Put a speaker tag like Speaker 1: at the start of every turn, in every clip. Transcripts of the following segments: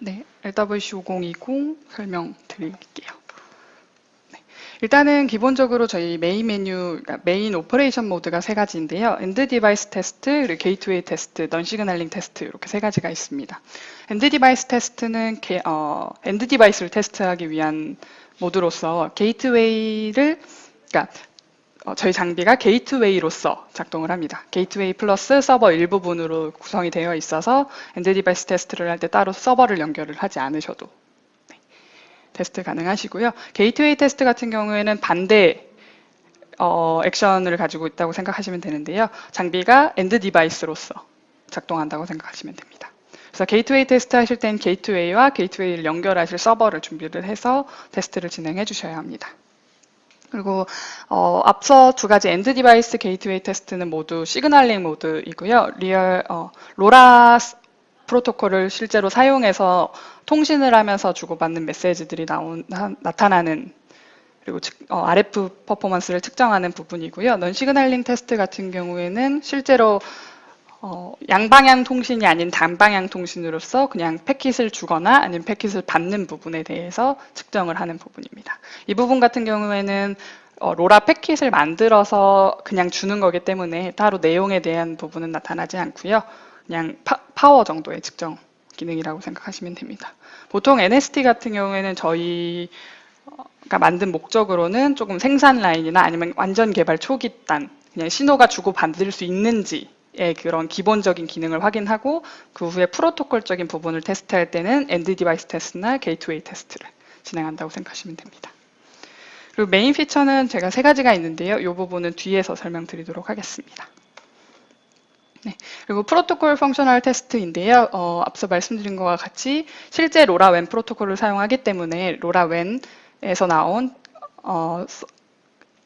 Speaker 1: 네, LWC5020 설명드릴게요. 네, 일단은 기본적으로 저희 메인 메뉴, 그러니까 메인 오퍼레이션 모드가 세 가지인데요. 엔드 디바이스 테스트, 그리고 게이트웨이 테스트, 넌 시그널링 테스트 이렇게 세 가지가 있습니다. 엔드 디바이스 테스트는 엔드 디바이스를 테스트하기 위한 모드로서 게이트웨이를, 그러니까 저희 장비가 게이트웨이로서 작동을 합니다. 게이트웨이 플러스 서버 일부분으로 구성이 되어 있어서 엔드 디바이스 테스트를 할 때 따로 서버를 연결을 하지 않으셔도 테스트 가능하시고요. 게이트웨이 테스트 같은 경우에는 반대 액션을 가지고 있다고 생각하시면 되는데요. 장비가 엔드 디바이스로서 작동한다고 생각하시면 됩니다. 그래서 게이트웨이 테스트 하실 땐 게이트웨이와 게이트웨이를 연결하실 서버를 준비를 해서 테스트를 진행해 주셔야 합니다. 그리고 앞서 두 가지 엔드 디바이스 게이트웨이 테스트는 모두 시그널링 모드이고요. 로라 프로토콜을 실제로 사용해서 통신을 하면서 주고받는 메시지들이 나타나는, 그리고 RF 퍼포먼스를 측정하는 부분이고요. 넌 시그널링 테스트 같은 경우에는 실제로 양방향 통신이 아닌 단방향 통신으로서 그냥 패킷을 주거나 아니면 패킷을 받는 부분에 대해서 측정을 하는 부분입니다. 이 부분 같은 경우에는 로라 패킷을 만들어서 그냥 주는 거기 때문에 따로 내용에 대한 부분은 나타나지 않고요. 그냥 파워 정도의 측정 기능이라고 생각하시면 됩니다. 보통 NST 같은 경우에는 저희가 만든 목적으로는 조금 생산 라인이나 아니면 완전 개발 초기 단, 그냥 신호가 주고받을 수 있는지 그런 기본적인 기능을 확인하고 그 후에 프로토콜적인 부분을 테스트할 때는 엔드 디바이스 테스트나 게이트웨이 테스트를 진행한다고 생각하시면 됩니다. 그리고 메인 피처는 제가 세 가지가 있는데요. 이 부분은 뒤에서 설명드리도록 하겠습니다. 네, 그리고 프로토콜 펑셔널 테스트인데요. 앞서 말씀드린 것과 같이 실제 로라웬 프로토콜을 사용하기 때문에 로라웬에서 나온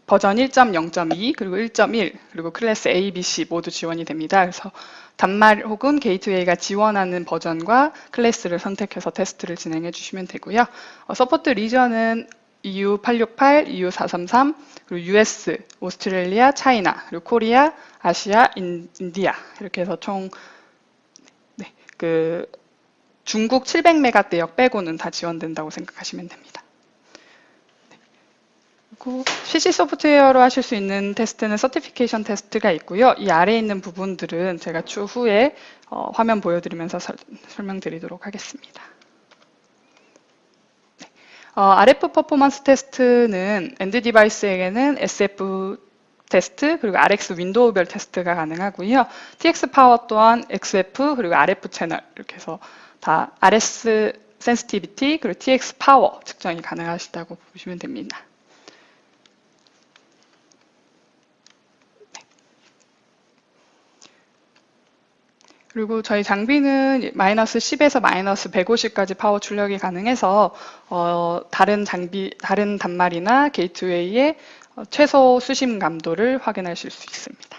Speaker 1: 버전 1.0.2 그리고 1.1 그리고 클래스 A, B, C 모두 지원이 됩니다. 그래서 단말 혹은 게이트웨이가 지원하는 버전과 클래스를 선택해서 테스트를 진행해 주시면 되고요. 서포트 리전은 EU868, EU433, 그리고 US, 오스트레일리아, 차이나, 그리고 코리아, 아시아, 인디아 이렇게 해서 총 중국 700메가대역 빼고는 다 지원된다고 생각하시면 됩니다. 그리고 PC 소프트웨어로 하실 수 있는 테스트는 서티피케이션 테스트가 있고요. 이 아래에 있는 부분들은 제가 추후에 화면 보여드리면서 설명드리도록 하겠습니다. 네. RF 퍼포먼스 테스트는 엔드 디바이스에게는 SF 테스트 그리고 RX 윈도우별 테스트가 가능하고요. TX 파워 또한 XF 그리고 RF 채널 이렇게 해서 다 RS 센시티비티 그리고 TX 파워 측정이 가능하시다고 보시면 됩니다. 그리고 저희 장비는 마이너스 10에서 마이너스 150까지 파워 출력이 가능해서 다른 단말이나 게이트웨이의 최소 수심 감도를 확인하실 수 있습니다.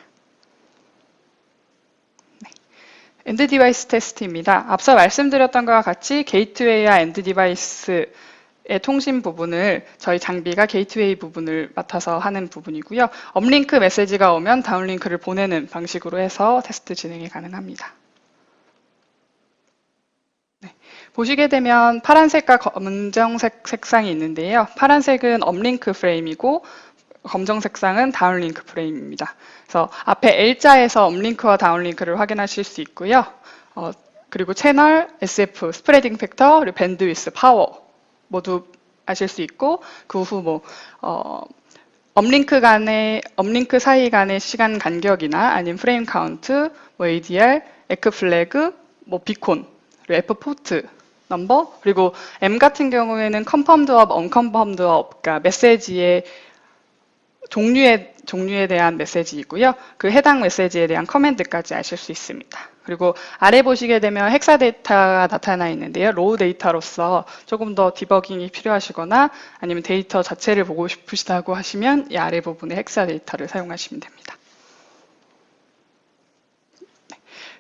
Speaker 1: 네. 엔드 디바이스 테스트입니다. 앞서 말씀드렸던 것과 같이 게이트웨이와 엔드 디바이스의 통신 부분을 저희 장비가 게이트웨이 부분을 맡아서 하는 부분이고요. 업링크 메시지가 오면 다운링크를 보내는 방식으로 해서 테스트 진행이 가능합니다. 보시게 되면 파란색과 검정색 색상이 있는데요. 파란색은 업링크 프레임이고 검정 색상은 다운링크 프레임입니다. 그래서 앞에 L자에서 업링크와 다운링크를 확인하실 수 있고요. 그리고 채널, SF, 스프레딩 팩터, 그리고 밴드위스, 파워 모두 아실 수 있고 그 후 업링크 사이 간의 시간 간격이나 아니면 프레임 카운트, ADR, 에크 플래그, 비콘, 그리고 F 포트 넘버, 그리고 M 같은 경우에는 confirmed up, unconfirmed up, 그러니까 메시지의 종류에 대한 메시지이고요. 그 해당 메시지에 대한 커맨드까지 아실 수 있습니다. 그리고 아래 보시게 되면 헥사 데이터가 나타나 있는데요. 로우 데이터로서 조금 더 디버깅이 필요하시거나 아니면 데이터 자체를 보고 싶으시다고 하시면 이 아래 부분에 헥사 데이터를 사용하시면 됩니다.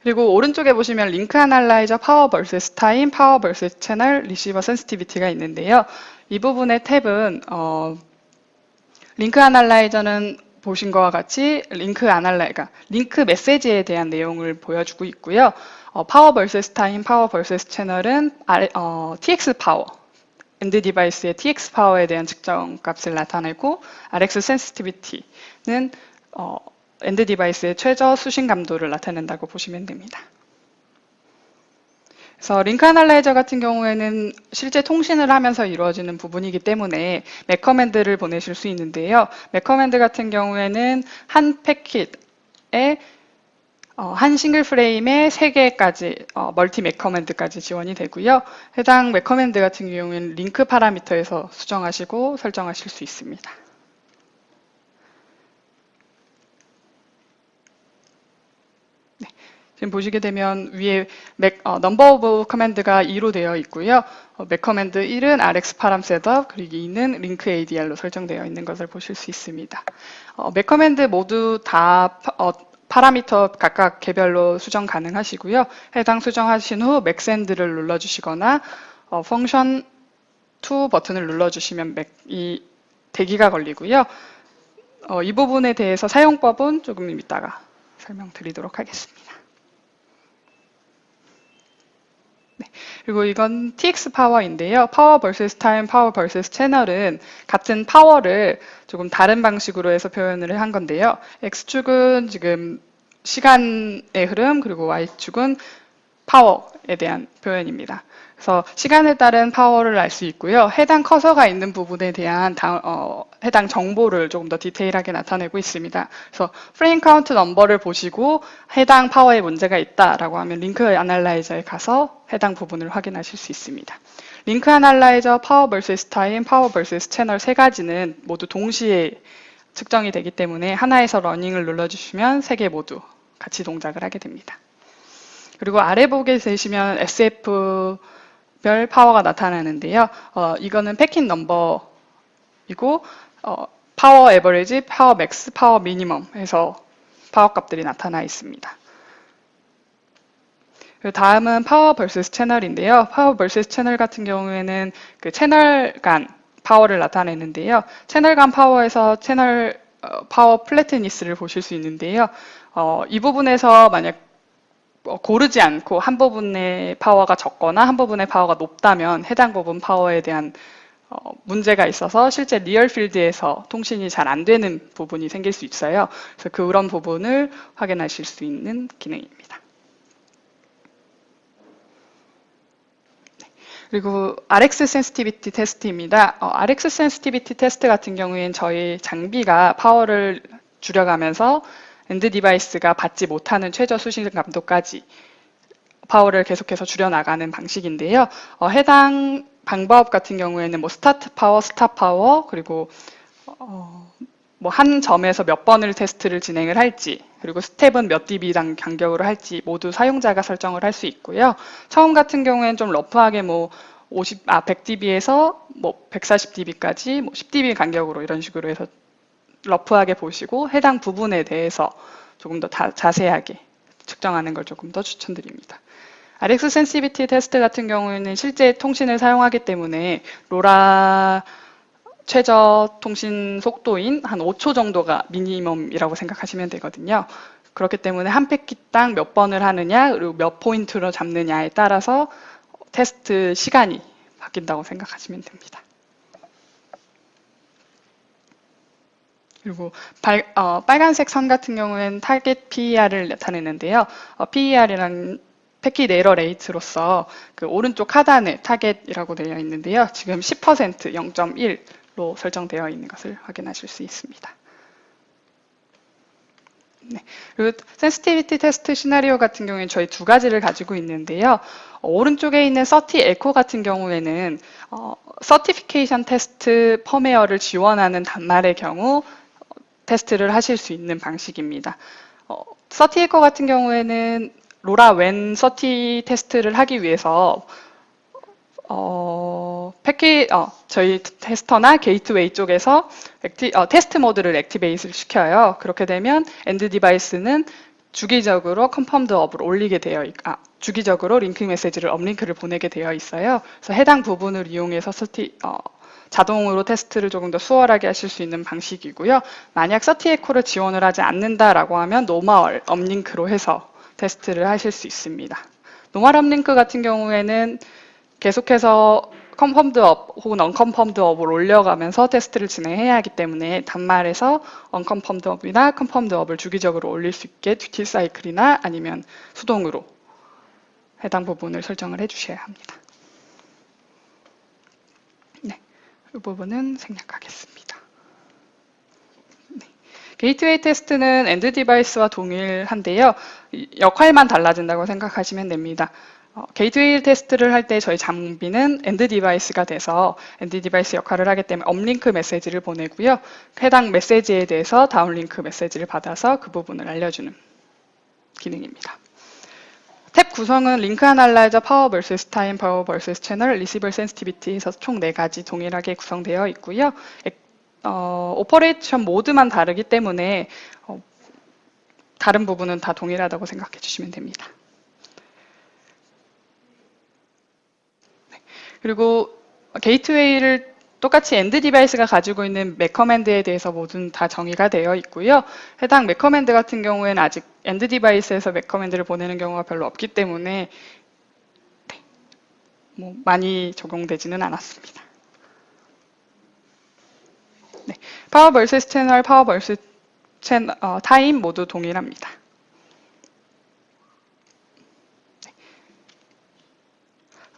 Speaker 1: 그리고 오른쪽에 보시면 링크 애널라이저 파워 vs 타임, 파워 vs 채널, 리시버 센시티비티가 있는데요. 이 부분의 탭은 링크 애널라이저는 보신 것과 같이 링크 메시지에 대한 내용을 보여주고 있고요. 파워 vs 타임, 파워 vs 채널은 TX 파워, 엔드 디바이스의 TX 파워에 대한 측정 값을 나타내고 RX sensitivity는 엔드 디바이스의 최저 수신 감도를 나타낸다고 보시면 됩니다. 그래서 링크 애널라이저 같은 경우에는 실제 통신을 하면서 이루어지는 부분이기 때문에 맥 커맨드를 보내실 수 있는데요. 맥 커맨드 같은 경우에는 한 패킷에 한 싱글 프레임에 3개까지 멀티 맥 커맨드까지 지원이 되고요. 해당 맥 커맨드 같은 경우에는 링크 파라미터에서 수정하시고 설정하실 수 있습니다. 지금 보시게 되면 위에 넘버 오브 커맨드가 2로 되어 있고요. 맥 커맨드 1은 RX 파람 셋업, 그리고 2는 링크 ADR로 설정되어 있는 것을 보실 수 있습니다. 맥 커맨드 모두 다 파라미터 각각 개별로 수정 가능하시고요. 해당 수정하신 후 맥센드를 눌러주시거나 펑션 2 버튼을 눌러주시면 맥이 대기가 걸리고요. 이 부분에 대해서 사용법은 조금 이따가 설명드리도록 하겠습니다. 네. 그리고 이건 TX 파워인데요. 파워 vs 타임, 파워 vs 채널은 같은 파워를 조금 다른 방식으로 해서 표현을 한 건데요. X축은 지금 시간의 흐름, 그리고 Y축은 파워에 대한 표현입니다. 그래서 시간에 따른 파워를 알 수 있고요. 해당 커서가 있는 부분에 대한 해당 정보를 조금 더 디테일하게 나타내고 있습니다. 그래서 프레임 카운트 넘버를 보시고 해당 파워에 문제가 있다라고 하면 링크 애널라이저에 가서 해당 부분을 확인하실 수 있습니다. 링크 애널라이저, 파워 vs 타임, 파워 vs 채널 3가지는 모두 동시에 측정이 되기 때문에 하나에서 러닝을 눌러주시면 3개 모두 같이 동작을 하게 됩니다. 그리고 아래 보게 되시면 SF 별 파워가 나타나는데요. 이거는 패킷 넘버이고 파워 에버리지, 파워 맥스, 파워 미니멈 해서 파워 값들이 나타나 있습니다. 다음은 파워 vs 채널인데요. 파워 vs 채널 같은 경우에는 그 채널 간 파워를 나타내는데요. 채널 간 파워에서 채널 파워 플래트니스를 보실 수 있는데요. 이 부분에서 만약 고르지 않고 한 부분의 파워가 적거나 한 부분의 파워가 높다면 해당 부분 파워에 대한 문제가 있어서 실제 리얼 필드에서 통신이 잘 안 되는 부분이 생길 수 있어요. 그래서 그런 부분을 확인하실 수 있는 기능입니다. 그리고 RX 센시티비티 테스트입니다. RX 센시티비티 테스트 같은 경우에는 저희 장비가 파워를 줄여가면서 엔드 디바이스가 받지 못하는 최저 수신 감도까지 파워를 계속해서 줄여나가는 방식인데요. 해당 방법 같은 경우에는 뭐 스타트 파워, 스탑 파워, 그리고 뭐 한 점에서 몇 번을 테스트를 진행을 할지, 그리고 스텝은 몇 dB당 간격으로 할지 모두 사용자가 설정을 할 수 있고요. 처음 같은 경우에는 좀 러프하게 뭐 100dB에서 뭐 140dB까지 뭐 10dB 간격으로 이런 식으로 해서 러프하게 보시고 해당 부분에 대해서 조금 더 자세하게 측정하는 걸 조금 더 추천드립니다. RX 센시티비티 테스트 같은 경우에는 실제 통신을 사용하기 때문에 로라 최저 통신 속도인 한 5초 정도가 미니멈이라고 생각하시면 되거든요. 그렇기 때문에 한 패킷당 몇 번을 하느냐, 그리고 몇 포인트로 잡느냐에 따라서 테스트 시간이 바뀐다고 생각하시면 됩니다. 그리고 빨간색 선 같은 경우에는 타겟 PER을 나타내는데요. PER이란 패킷 에러 레이트로서 그 오른쪽 하단에 타겟이라고 되어 있는데요. 지금 10%, 0.1로 설정되어 있는 것을 확인하실 수 있습니다. 네. 그리고 센시티비티 테스트 시나리오 같은 경우에는 저희 2가지를 가지고 있는데요. 오른쪽에 있는 서티 에코 같은 경우에는 서티피케이션 테스트 펌웨어를 지원하는 단말의 경우 테스트를 하실 수 있는 방식입니다. 서티 에코 같은 경우에는 로라 웬 서티 테스트를 하기 위해서 저희 테스터나 게이트웨이 쪽에서 테스트 모드를 액티베이트를 시켜요. 그렇게 되면 엔드 디바이스는 주기적으로 컨펌드 업을 올리게 되어 주기적으로 링크 메시지를 업링크를 보내게 되어 있어요. 그래서 해당 부분을 이용해서 자동으로 테스트를 조금 더 수월하게 하실 수 있는 방식이고요. 만약 서티 에코를 지원을 하지 않는다라고 하면 노멀 업링크로 해서 테스트를 하실 수 있습니다. 노멀 업링크 같은 경우에는 계속해서 confirmed up 혹은 unconfirmed up을 올려가면서 테스트를 진행해야 하기 때문에 단말에서 unconfirmed up이나 confirmed up을 주기적으로 올릴 수 있게 듀티 사이클이나 아니면 수동으로 해당 부분을 설정을 해주셔야 합니다. 네, 이 부분은 생략하겠습니다. 네. 게이트웨이 테스트는 엔드 디바이스와 동일한데요. 역할만 달라진다고 생각하시면 됩니다. 게이트웨이 테스트를 할 때 저희 장비는 엔드 디바이스가 돼서 엔드 디바이스 역할을 하기 때문에 업링크 메시지를 보내고요. 해당 메시지에 대해서 다운링크 메시지를 받아서 그 부분을 알려주는 기능입니다. 탭 구성은 링크 애널라이저, 파워 vs 타임, 파워 vs 채널, 리시버 센시티비티 해서 총 4가지 동일하게 구성되어 있고요. 오퍼레이션 모드만 다르기 때문에 다른 부분은 다 동일하다고 생각해 주시면 됩니다. 그리고 게이트웨이를 똑같이 엔드 디바이스가 가지고 있는 맥 커맨드에 대해서 모두 다 정의가 되어 있고요. 해당 맥 커맨드 같은 경우에는 아직 엔드 디바이스에서 맥 커맨드를 보내는 경우가 별로 없기 때문에 많이 적용되지는 않았습니다. 네, 파워 vs 채널, 파워 vs 타임 모두 동일합니다.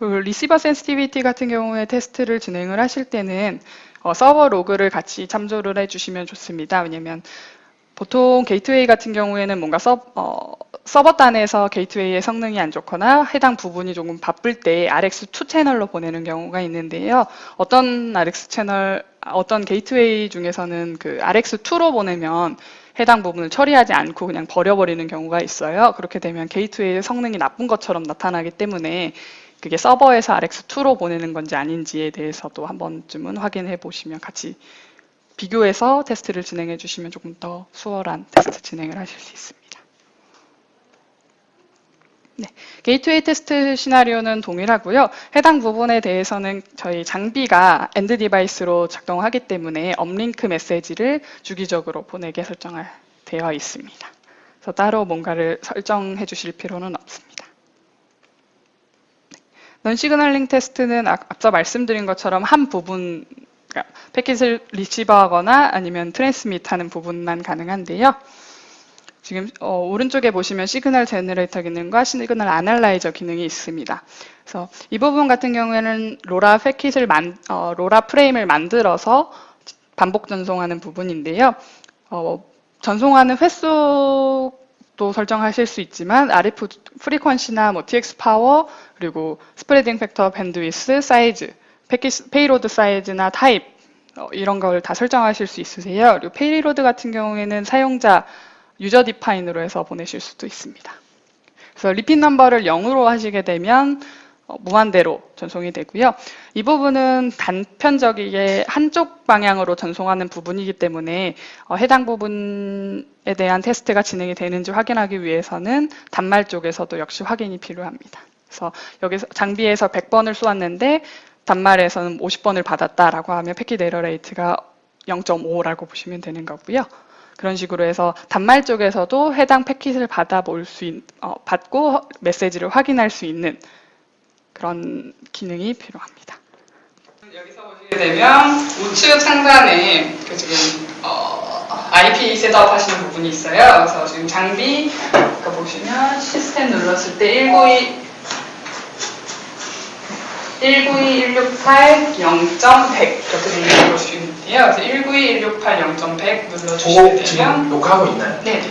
Speaker 1: 리시버 센시티비티 같은 경우에 테스트를 진행을 하실 때는 서버 로그를 같이 참조를 해주시면 좋습니다. 왜냐하면 보통 게이트웨이 같은 경우에는 뭔가 서버 단에서 게이트웨이의 성능이 안 좋거나 해당 부분이 조금 바쁠 때 RX2 채널로 보내는 경우가 있는데요. 어떤 게이트웨이 중에서는 그 RX2로 보내면 해당 부분을 처리하지 않고 그냥 버려버리는 경우가 있어요. 그렇게 되면 게이트웨이의 성능이 나쁜 것처럼 나타나기 때문에 그게 서버에서 RX2로 보내는 건지 아닌지에 대해서도 한 번쯤은 확인해 보시면 같이 비교해서 테스트를 진행해 주시면 조금 더 수월한 테스트 진행을 하실 수 있습니다. 네, 게이트웨이 테스트 시나리오는 동일하고요. 해당 부분에 대해서는 저희 장비가 엔드 디바이스로 작동하기 때문에 업링크 메시지를 주기적으로 보내게 설정되어 있습니다. 그래서 따로 뭔가를 설정해 주실 필요는 없습니다. 넌시그널링 테스트는 앞서 말씀드린 것처럼 한 부분, 그러니까 패킷을 리시버하거나 아니면 트랜스밋하는 부분만 가능한데요. 지금 오른쪽에 보시면 시그널 제너레이터 기능과 시그널 애널라이저 기능이 있습니다. 그래서 이 부분 같은 경우에는 로라 프레임을 만들어서 반복 전송하는 부분인데요. 전송하는 횟수도 설정하실 수 있지만 RF 프리퀀시나 TX 파워 그리고 스프레딩 팩터, 밴드위스, 사이즈, 페이로드 사이즈나 타입 이런 걸 다 설정하실 수 있으세요. 그리고 페이로드 같은 경우에는 사용자 유저 디파인으로 해서 보내실 수도 있습니다. 그래서 리핏 넘버를 0으로 하시게 되면 무한대로 전송이 되고요. 이 부분은 단편적이게 한쪽 방향으로 전송하는 부분이기 때문에 해당 부분에 대한 테스트가 진행이 되는지 확인하기 위해서는 단말 쪽에서도 역시 확인이 필요합니다. 그래서 여기서 장비에서 100번을 쏘았는데 단말에서는 50번을 받았다라고 하면 패킷 에러 레이트가 0.5라고 보시면 되는 거고요. 그런 식으로 해서 단말 쪽에서도 해당 패킷을 받고 메시지를 확인할 수 있는 그런 기능이 필요합니다. 여기서 보시게 되면 우측 상단에 지금 IP 셋업 하시는 부분이 있어요. 그래서 지금 장비 보시면 시스템 눌렀을 때 192.168 0.100 이렇게 되는 보시는데요. 그래서 192.168 0.100 눌러주시게 되면
Speaker 2: 지금 녹화하고 있나요?
Speaker 1: 네.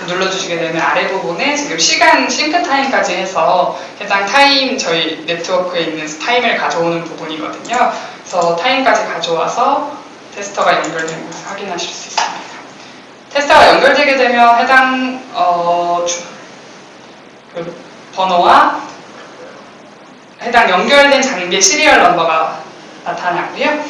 Speaker 1: 눌러주시게 되면 아래 부분에 지금 시간 싱크 타임까지 해서 해당 타임 저희 네트워크에 있는 타임을 가져오는 부분이거든요. 그래서 타임까지 가져와서 테스터가 연결되는 것을 확인하실 수 있습니다. 테스터가 연결되게 되면 해당 그 번호와 해당 연결된 장비의 시리얼 넘버가 나타나고요.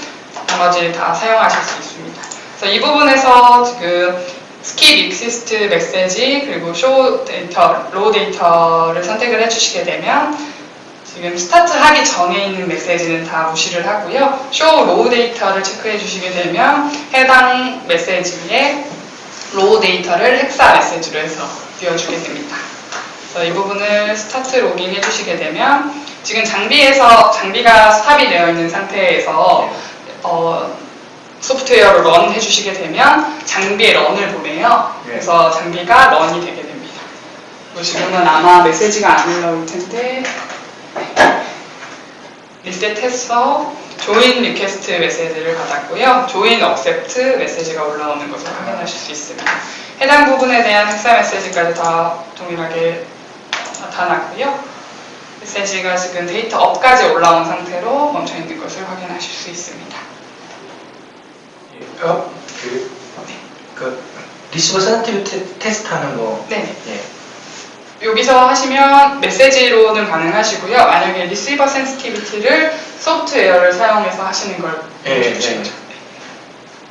Speaker 1: 나머지 다 사용하실 수 있습니다. 그래서 이 부분에서 지금 skip exist 메시지 그리고 show 데이터, low 데이터를 선택을 해주시게 되면 지금 스타트하기 전에 있는 메시지는 다 무시를 하고요. show low 데이터를 체크해 주시게 되면 해당 메시지에 low 데이터를 헥사 메시지로 해서 띄워주게 됩니다. 그래서 이 부분을 스타트 로깅 해주시게 되면 지금 장비가 스탑이 되어 있는 상태에서 소프트웨어로 런 해주시게 되면 장비에 런을 보내요. 그래서 장비가 런이 되게 됩니다. 지금은 아마 메시지가 안 올라올 텐데 리셋해서 조인 리퀘스트 메시지를 받았고요. 조인 억셉트 메시지가 올라오는 것을 확인하실 수 있습니다. 해당 부분에 대한 헬사 메시지까지 다 동일하게 나타났고요. 메시지가 지금 데이터 업까지 올라온 상태로 멈춰 있는 것을 확인하실 수 있습니다.
Speaker 2: 리시버 센티비티 테스트하는 거.
Speaker 1: 네.
Speaker 2: 예.
Speaker 1: 여기서 하시면 메시지로는 가능하시고요. 만약에 리시버 센시티비티를 소프트웨어를 사용해서 하시는 걸 보여주시죠.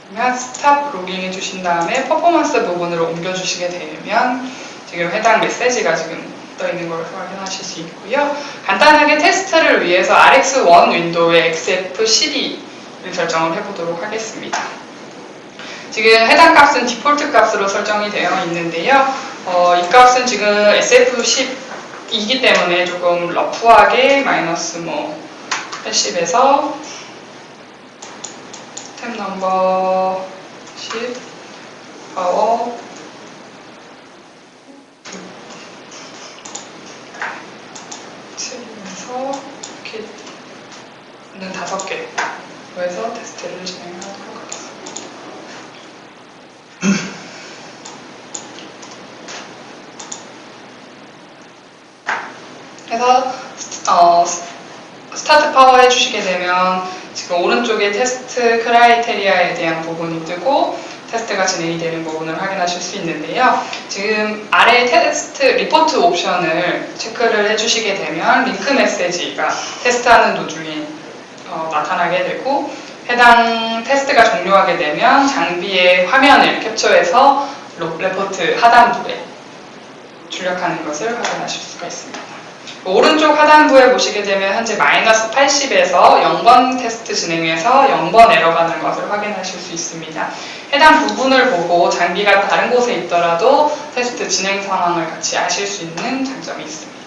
Speaker 1: 그러면 스탑 로깅 해주신 다음에 퍼포먼스 부분으로 옮겨주시게 되면 지금 해당 메시지가 지금 떠 있는 걸 확인하실 수 있고요. 간단하게 테스트를 위해서 RX1 윈도우의 XF12를 설정을 해보도록 하겠습니다. 지금 해당 값은 디폴트 값으로 설정이 되어 있는데요. 이 값은 지금 SF10이기 때문에 조금 러프하게 마이너스 80에서 템 넘버 10 파워 7에서 이렇게 있는 5개로 해서 테스트를 진행하도록 하겠습니다. 그래서 스타트 파워 해주시게 되면 지금 오른쪽에 테스트 크라이테리아에 대한 부분이 뜨고 테스트가 진행이 되는 부분을 확인하실 수 있는데요. 지금 아래 테스트 리포트 옵션을 체크를 해주시게 되면 링크 메시지가 테스트하는 도중에 나타나게 되고 해당 테스트가 종료하게 되면 장비의 화면을 캡처해서 레포트 하단부에 출력하는 것을 확인하실 수가 있습니다. 오른쪽 하단부에 보시게 되면 현재 마이너스 80에서 0번 테스트 진행해서 0번 에러가 난 것을 확인하실 수 있습니다. 해당 부분을 보고 장비가 다른 곳에 있더라도 테스트 진행 상황을 같이 아실 수 있는 장점이 있습니다.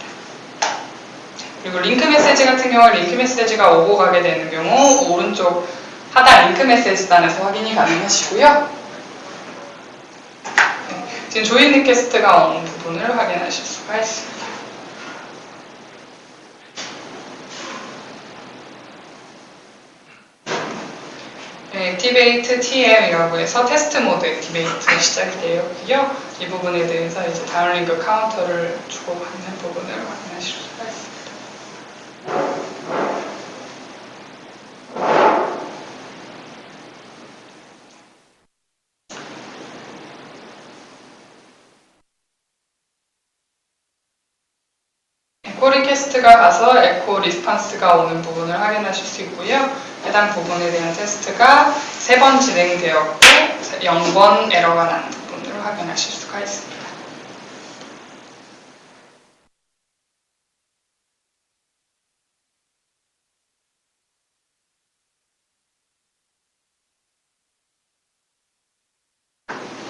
Speaker 1: 그리고 링크 메시지 같은 경우 링크 메시지가 오고 가게 되는 경우 오른쪽 하단 링크 메시지단에서 확인이 가능하시고요. 지금 조인 리퀘스트가 온 부분을 확인하실 수가 있습니다. 액티베이트 TM이라고 해서 테스트 모드 액티베이트 시작이 되었고요. 이 부분에 대해서 이제 다운링크 카운터를 주고받는 부분을 확인하실 수가 있습니다. 에코 리퀘스트가 가서 에코 리스판스가 오는 부분을 확인하실 수 있고요. 해당 부분에 대한 테스트가 3번 진행되었고 0번 에러가 난 부분을 확인하실 수가 있습니다.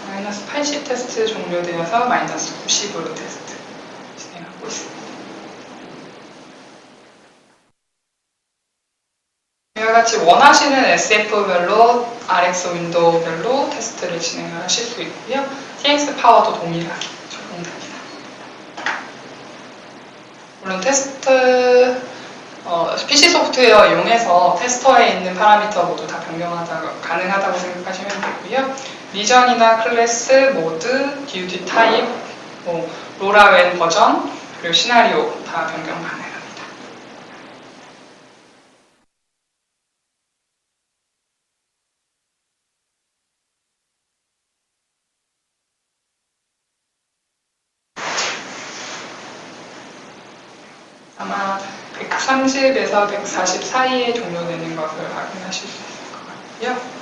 Speaker 1: 마이너스 80 테스트 종료되어서 마이너스 90으로 테스트 진행하고 있습니다. 이와 같이 원하시는 SF별로 RX 윈도우별로 테스트를 진행을 하실 수 있고요. TX 파워도 동일하게 적용됩니다. 물론 테스트 PC 소프트웨어 이용해서 테스터에 있는 파라미터 모두 다 가능하다고 생각하시면 되고요. 리전이나 클래스, 모드, 듀티 타입, 로라웬 버전, 그리고 시나리오 다 변경 가능합니다. 아마 130에서 140 사이에 종료되는 것을 확인하실 수 있을 것 같고요.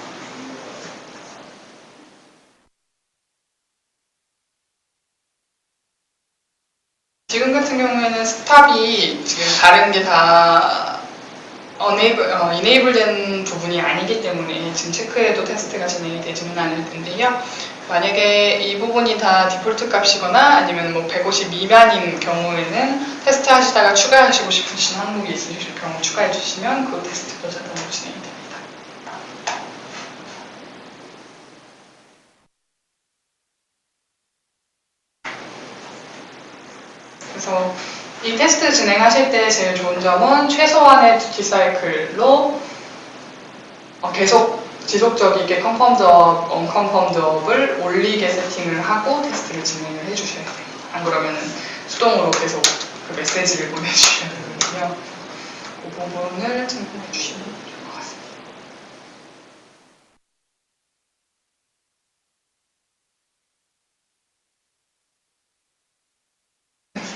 Speaker 1: 지금 같은 경우에는 스탑이 지금 다른 게 다 이네이블 된 부분이 아니기 때문에 지금 체크해도 테스트가 진행이 되지는 않을 텐데요. 만약에 이 부분이 다 디폴트 값이거나 아니면 뭐 150 미만인 경우에는 테스트 하시다가 추가하시고 싶으신 항목이 있으실 경우 추가해 주시면 그 테스트도 자동으로 진행이 됩니다. 그래서 이 테스트 진행하실 때 제일 좋은 점은 최소한의 듀티 사이클로 계속 지속적이게 컨펌드업, 언컨펌드업을 올리게 세팅을 하고 테스트를 진행을 해주셔야 돼요. 안 그러면 수동으로 계속 그 메시지를 보내주셔야 되거든요. 그 부분을 참고해 주시면 좋을 것 같습니다.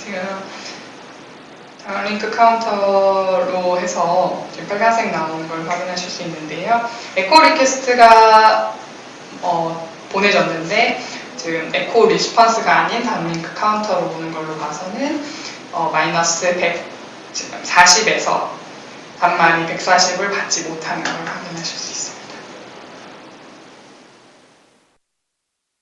Speaker 1: 지금 링크 카운터로 해서 지금 빨간색 나오는 걸 확인하실 수 있는데요. 에코 리퀘스트가 보내졌는데 지금 에코 리스폰스가 아닌 다음 링크 카운터로 오는 걸로 봐서는 마이너스 140에서 단말이 140을 받지 못하는 걸 확인하실 수 있습니다.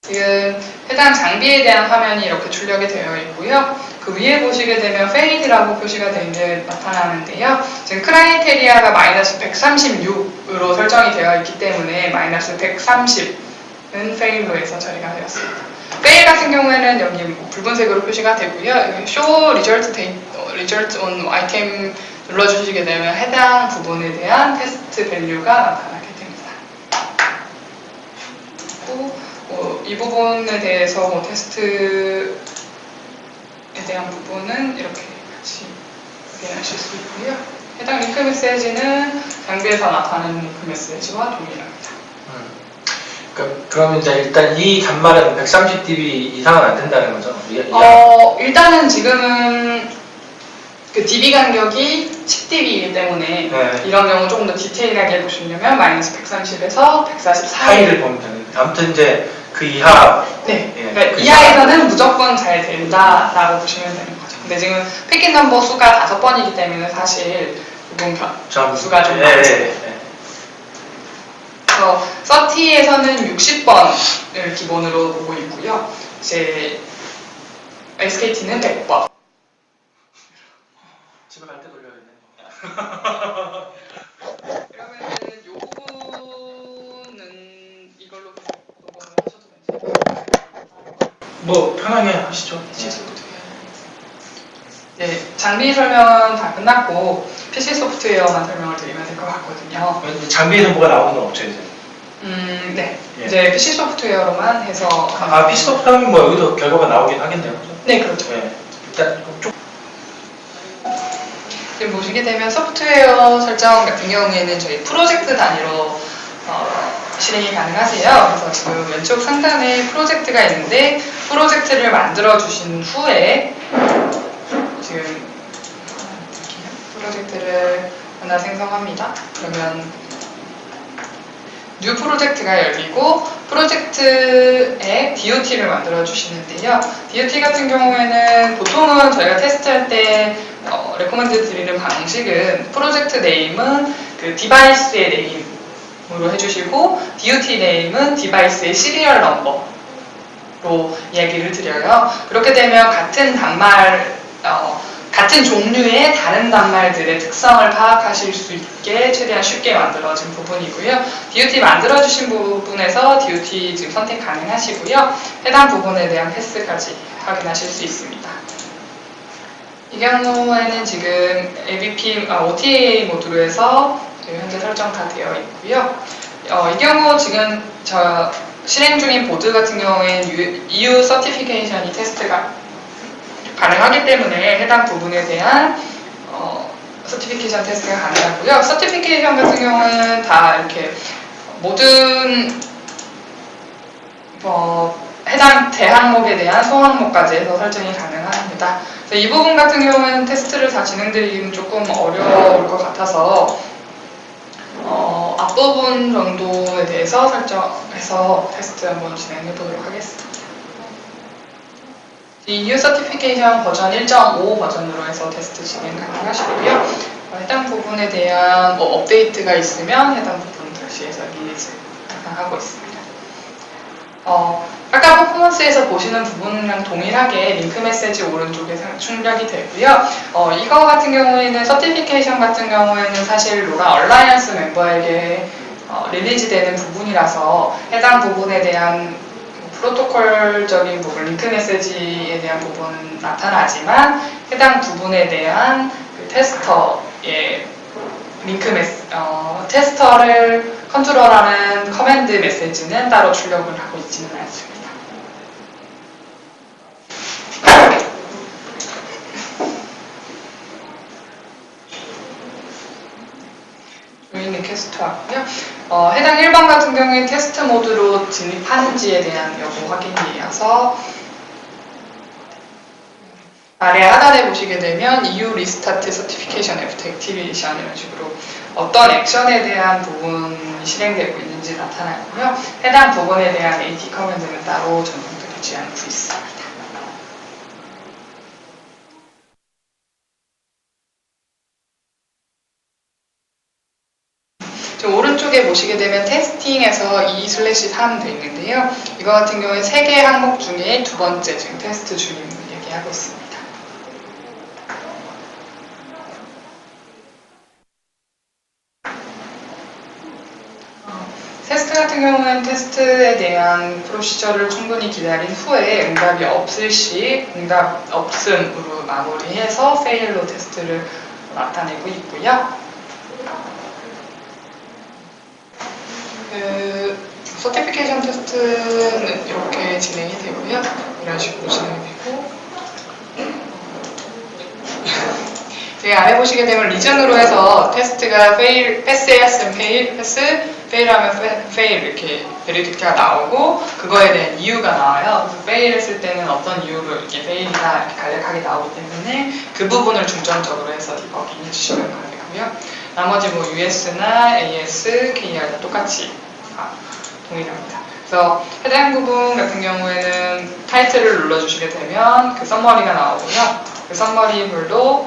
Speaker 1: 지금 해당 장비에 대한 화면이 이렇게 출력이 되어 있고요. 그 위에 보시게 되면 페이드라고 표시가 되는 나타나는데요. 지금 크라이테리아가 마이너스 136으로 설정이 되어 있기 때문에 마이너스 130은 페일로 해서 처리가 되었습니다. 페일 같은 경우에는 여기 붉은색으로 표시가 되고요. 여기 Show Result on Item 눌러주시게 되면 해당 부분에 대한 테스트 밸류가 나타나게 됩니다. 이 부분에 대해서 테스트에 대한 부분은 이렇게 같이 확인하실 수 있고요. 해당 링크 메시지는 장비에서 나타나는 링크 메시지와 동일합니다.
Speaker 2: 그러면 이제 일단 이 단말은 130dB 이상은 안 된다는 거죠?
Speaker 1: 일단은 지금은 그 dB 간격이 10dB이기 때문에
Speaker 2: 네.
Speaker 1: 이런 경우 조금 더 디테일하게 보시려면 마이너스 130에서 144
Speaker 2: 사이를 보면 되는데 아무튼 이제 그 이하
Speaker 1: 네,
Speaker 2: 예,
Speaker 1: 그러니까
Speaker 2: 그
Speaker 1: 이하에서는 무조건 잘 된다라고 보시면 되는 거죠. 근데 지금 피킨 넘버 수가 5번이기 때문에 사실 부분 수가 좀 많죠. 그래서 30에서는 60번을 기본으로 보고 있고요. 이제 SKT는 100번.
Speaker 2: 집에 갈 때 돌려야겠네.
Speaker 1: 그러면은 이 부분은 이걸로 녹음을 하셔도 괜찮아요.
Speaker 2: 뭐 편하게 하시죠.
Speaker 1: 네, 장비 설명은 다 끝났고 PC 소프트웨어만 설명을 드리면 될 것 같거든요.
Speaker 2: 장비에서 뭐가 나오는 건 없죠 이제.
Speaker 1: 네.
Speaker 2: 예.
Speaker 1: 이제 PC 소프트웨어로만 해서
Speaker 2: PC 소프트 하면 뭐 여기도 결과가 나오긴 하겠네요. 그죠?
Speaker 1: 네, 그렇죠.
Speaker 2: 예. 일단 좀
Speaker 1: 지금 보시게 되면 소프트웨어 설정 같은 경우에는 저희 프로젝트 단위로 실행이 가능하세요. 그래서 지금 왼쪽 상단에 프로젝트가 있는데 프로젝트를 만들어 주신 후에 지금 프로젝트를 하나 생성합니다. 그러면 뉴 프로젝트가 열리고 프로젝트에 DOT를 만들어 주시는데요. DOT 같은 경우에는 보통은 저희가 테스트할 때 레코멘드 드리는 방식은 프로젝트 네임은 그 디바이스의 네임으로 해주시고 DOT 네임은 디바이스의 시리얼 넘버로 이야기를 드려요. 그렇게 되면 같은 단말 같은 종류의 다른 단말들의 특성을 파악하실 수 있게 최대한 쉽게 만들어진 부분이고요. DOT 만들어주신 부분에서 DOT 지금 선택 가능하시고요. 해당 부분에 대한 패스까지 확인하실 수 있습니다. 이 경우에는 지금 ABP, OTA 모드로 해서 현재 설정 다 되어 있고요. 이 경우 지금 저 실행 중인 보드 같은 경우에는 EU 서티피케이션이 테스트가 가능하기 때문에 해당 부분에 대한 서티피케이션 테스트가 가능하고요. 서티피케이션 같은 경우는 다 이렇게 모든 해당 대항목에 대한 소항목까지 해서 설정이 가능합니다. 이 부분 같은 경우에는 테스트를 다 진행드리기는 조금 어려울 것 같아서 앞부분 정도에 대해서 설정해서 테스트 한번 진행해 보도록 하겠습니다. 이 EU 서티피케이션 버전 1.5 버전으로 해서 테스트 진행 가능하시고요. 해당 부분에 대한 업데이트가 있으면 해당 부분 다시 해서 리리즈 가능하고 있습니다. 아까 퍼포먼스에서 보시는 부분이랑 동일하게 링크 메시지 오른쪽에 출력이 되고요. 이거 같은 경우에는 서티피케이션 같은 경우에는 사실 로라 얼라이언스 멤버에게 릴리즈되는 부분이라서 해당 부분에 대한 프로토콜적인 부분, 링크 메시지에 대한 부분은 나타나지만 해당 부분에 대한 그 테스터의 테스터를 컨트롤하는 커맨드 메시지는 따로 출력을 하고 있지는 않습니다. 조인 리퀘스트 하고요. 해당 1번 같은 경우에 테스트 모드로 진입하는지에 대한 여부 확인이어서 아래 하단에 보시게 되면 EU Restart Certification After Activation 이런 식으로 어떤 액션에 대한 부분이 실행되고 있는지 나타나고요. 해당 부분에 대한 AT 커맨드는 따로 전송되지 않고 있습니다. 오른쪽에 보시게 되면 테스팅에서 2/3 되어 있는데요. 이거 같은 경우에 3개 항목 중에 두 번째 지금 테스트 중임을 얘기하고 있습니다. 테스트 같은 경우는 테스트에 대한 프로시저를 충분히 기다린 후에 응답이 없을 시 응답 없음으로 마무리해서 페일로 테스트를 나타내고 있고요. 서티피케이션 테스트는 이렇게 진행이 되고요. 이런 식으로 진행이 되고 여기 아래 보시게 되면 리전으로 해서 테스트가 패스했으면 페일하면 페일 이렇게 베리딕트가 나오고 그거에 대한 이유가 나와요. 그래서 페일했을 때는 어떤 이유로 이렇게 페일이다 이렇게 간략하게 나오기 때문에 그 부분을 중점적으로 해서 디버깅 해주시면 되고요. 나머지 뭐 US나 AS, KR 다 똑같이 동일합니다. 그래서 해당 부분 같은 경우에는 타이틀을 눌러주시게 되면 그 썸머리가 나오고요. 그 썸머리별로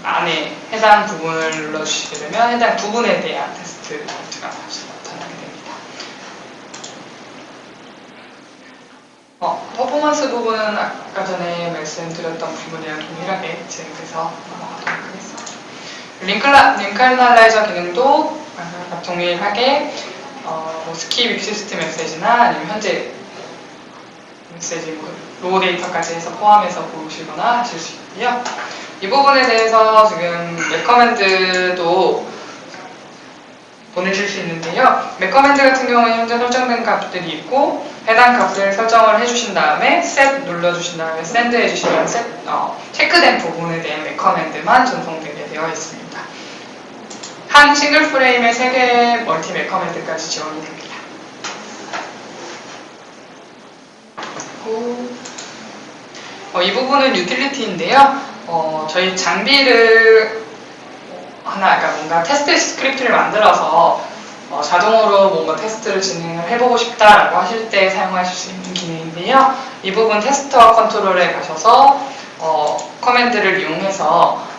Speaker 1: 안에 해당 부분을 눌러주시게 되면 해당 부분에 대한 테스트 포인트가 나타나게 됩니다. 퍼포먼스 부분은 아까 전에 말씀드렸던 부분이랑 동일하게 진행돼서 넘어가도록 하겠습니다. 링크 애널라이저 기능도 동일하게 뭐 스킵 익시스트 메시지나 아니면 현재 메시지 로우 데이터까지 해서 포함해서 보시거나 하실 수 있고요. 이 부분에 대해서 지금 맥커맨드도 보내실 수 있는데요. 맥커맨드 같은 경우는 현재 설정된 값들이 있고 해당 값을 설정을 해주신 다음에 set 눌러주신 다음에 send 해주시면 체크된 부분에 대한 맥커맨드만 전송되게 되어 있습니다. 한 싱글 프레임에 3개의 멀티 맥커맨드까지 지원이 됩니다. 이 부분은 유틸리티인데요. 저희 장비를 그러니까 뭔가 테스트 스크립트를 만들어서 자동으로 뭔가 테스트를 진행을 해보고 싶다라고 하실 때 사용하실 수 있는 기능인데요. 이 부분 테스터 컨트롤에 가셔서 커맨드를 이용해서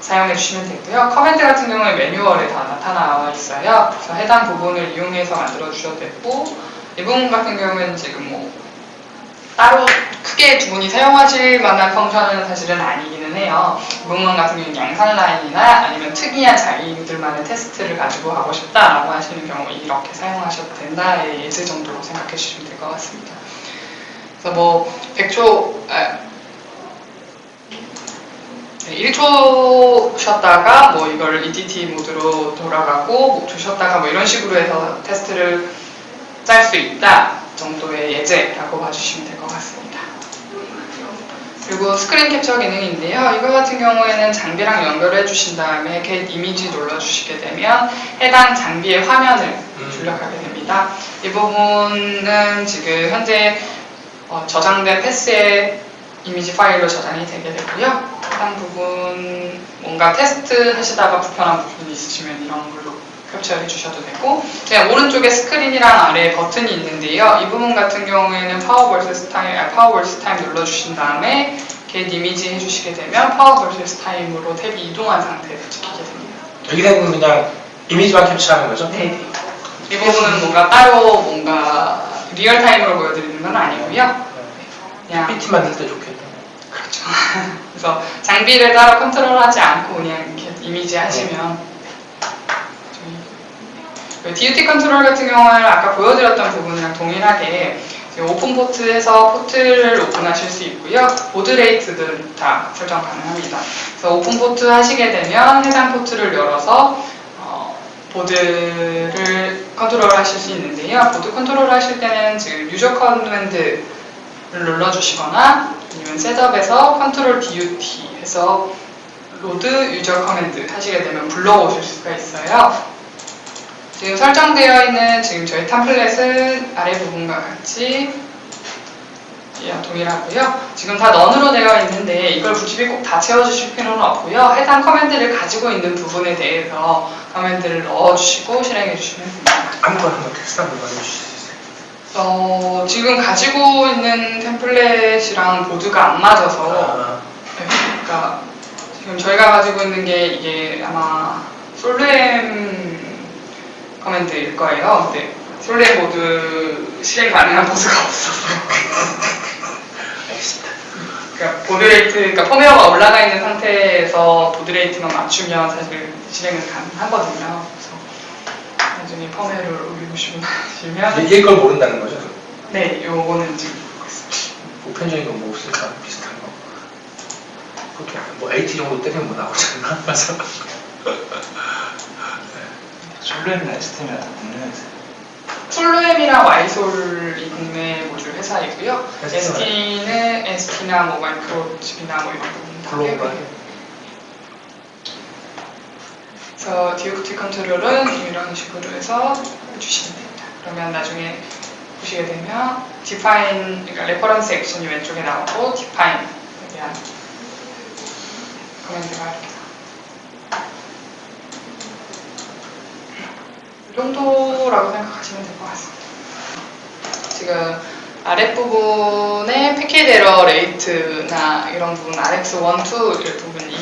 Speaker 1: 사용해 주시면 되고요. 커맨드 같은 경우에 매뉴얼에 다 나타나 있어요. 그래서 해당 부분을 이용해서 만들어 주셔도 되고 이 부분 같은 경우에는 지금 뭐 따로 크게 두 분이 사용하실 만한 펑션은 사실은 아니기는 해요. 이 부분 같은 경우는 양산 라인이나 아니면 특이한 자기들만의 테스트를 가지고 하고 싶다라고 하시는 경우 이렇게 사용하셔도 된다의 예시 정도로 생각해 주시면 될 것 같습니다. 그래서 뭐 1초 쉬었다가 뭐 이걸 EDT 모드로 돌아가고 목 쉬었다가 뭐 이런 식으로 해서 테스트를 짤 수 있다 정도의 예제라고 봐주시면 될 것 같습니다. 그리고 스크린 캡처 기능인데요. 이거 같은 경우에는 장비랑 연결해 주신 다음에 get 이미지 눌러주시게 되면 해당 장비의 화면을 출력하게 됩니다. 이 부분은 지금 현재 저장된 패스의 이미지 파일로 저장이 되게 되고요. 해당 부분 뭔가 테스트 하시다가 불편한 부분이 있으시면 이런 걸로 캡처해 주셔도 되고 그냥 오른쪽에 스크린이랑 아래에 버튼이 있는데요. 이 부분 같은 경우에는 파워 vs 타임 눌러주신 다음에 get 이미지 해주시게 되면 파워 vs 타임으로 탭이 이동한 상태로 찍히게 됩니다.
Speaker 2: 여기는 그냥 이미지만 캡처하는 거죠?
Speaker 1: 네. 이 부분은 뭔가 따로 뭔가 리얼타임으로 보여드리는 건 아니고요. 그냥
Speaker 2: PPT 만들 때 좋겠다.
Speaker 1: 그렇죠. 그래서 장비를 따로 컨트롤하지 않고 그냥 이렇게 이미지 하시면 저희 DUT 컨트롤 같은 경우는 아까 보여드렸던 부분이랑 동일하게 오픈 포트에서 포트를 오픈하실 수 있고요. 보드 레이트들 다 설정 가능합니다. 그래서 오픈 포트 하시게 되면 해당 포트를 열어서 보드를 컨트롤 하실 수 있는데요. 보드 컨트롤 하실 때는 지금 유저 커맨드를 눌러주시거나 아니면 셋업에서 컨트롤 DUT 해서 로드 유저 커맨드 하시게 되면 불러오실 수가 있어요. 지금 설정되어 있는 지금 저희 템플릿은 아래 부분과 같이 동일하고요. 지금 다 넌으로 되어 있는데 이걸 굳이 꼭 다 채워주실 필요는 없고요. 해당 커맨드를 가지고 있는 부분에 대해서 커맨드를 넣어주시고 실행해 주시면 됩니다.
Speaker 2: 아무거나 한번 테스트 한번 해주실 수 있어요?
Speaker 1: 지금 가지고 있는 템플릿이랑 보드가 안 맞아서 네, 그러니까 지금 저희가 가지고 있는 게 이게 아마 솔루엠 커맨드일 거예요. 근데 솔루엠 보드 실행 가능한 보드가 없어서 그러니까 보드레이트, 그러니까 펌웨어가 올라가 있는 상태에서 보드레이트만 맞추면 사실 실행은 가능하거든요. 그래서 나중에 펌웨어를 올리고 싶으시면
Speaker 2: 얘 걸 모른다는 거죠?
Speaker 1: 네, 요거는 지금 보고 있습니다.
Speaker 2: 보편적인 건 뭐 없을까? 비슷한 거. 보통 뭐 AT 정도 때리면 뭐 나오잖아. 맞아.
Speaker 3: 솔루엠이나 STM이나 다 국내에서
Speaker 1: 솔루엠이랑 와이솔이 국내 모듈 회사이고요.
Speaker 2: ST는
Speaker 1: ST나 뭐 마이크로칩이나 뭐 이런 부분 다
Speaker 2: 글로벌.
Speaker 1: 그래서 DUT 컨트롤은 이런 식으로 해서 해주시면 됩니다. 그러면 나중에 보시게 되면 define, 그러니까 레퍼런스 액션이 왼쪽에 나오고 define에 대한 커맨드가 이렇게 나옵니다. 이 정도라고 생각하시면 될 것 같습니다. 지금 아랫부분에 패킷 에러 레이트나 이런 부분 RX1, 2 이런 부분이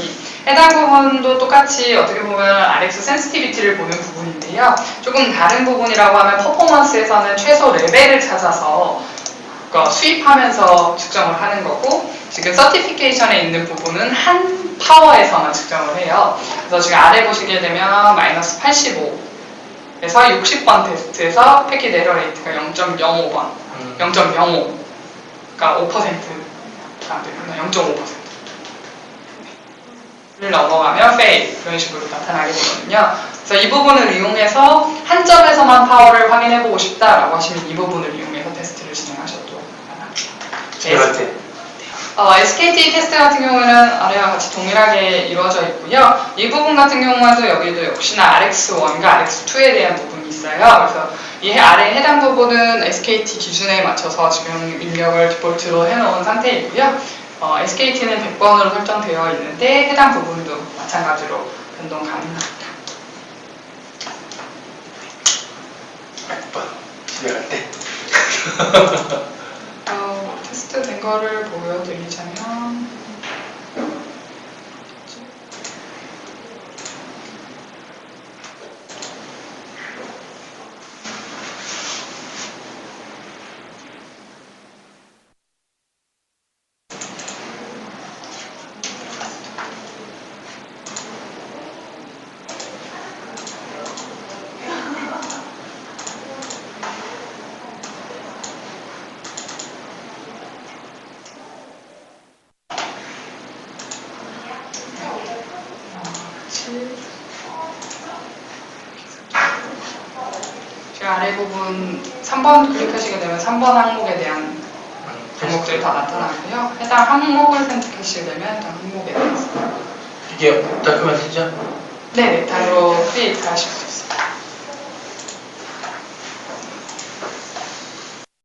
Speaker 1: 해당 부분도 똑같이 어떻게 보면 RX 센시티비티를 보는 부분인데요. 조금 다른 부분이라고 하면 퍼포먼스에서는 최소 레벨을 찾아서 수입하면서 측정을 하는 거고 지금 서티피케이션에 있는 부분은 한 파워에서만 측정을 해요. 그래서 지금 아래 보시게 되면 마이너스 85 그래서 60번 테스트에서 패킷 에러 레이트가 0.05번, 0.05, 그러니까 5%가 안 되구나, 0.5%를 넘어가면 fail 이런 식으로 나타나게 되거든요. 그래서 이 부분을 이용해서 한 점에서만 파워를 확인해보고 싶다라고 하시면 이 부분을 이용해서 테스트를 진행하셔도 가능합니다. SKT 테스트 같은 경우에는 아래와 같이 동일하게 이루어져 있고요. 이 부분 같은 경우에도 여기도 역시나 RX1과 RX2에 대한 부분이 있어요. 그래서 이 아래 해당 부분은 SKT 기준에 맞춰서 지금 입력을 디폴트로 해놓은 상태이고요. SKT는 100번으로 설정되어 있는데 해당 부분도 마찬가지로 변동 가능합니다.
Speaker 2: 100번 집에 갈 때.
Speaker 1: 테스트 된 거를 보여드리자면 제가 아래 부분 3번 클릭하시게 되면 3번 항목에 대한 항목들이 다 나타나고요. 해당 항목을 선택하시게 되면 해당 항목에 대해서
Speaker 2: 이게 다큐멘트죠?
Speaker 1: 네, 바로 크리에이트 하실 수 있습니다.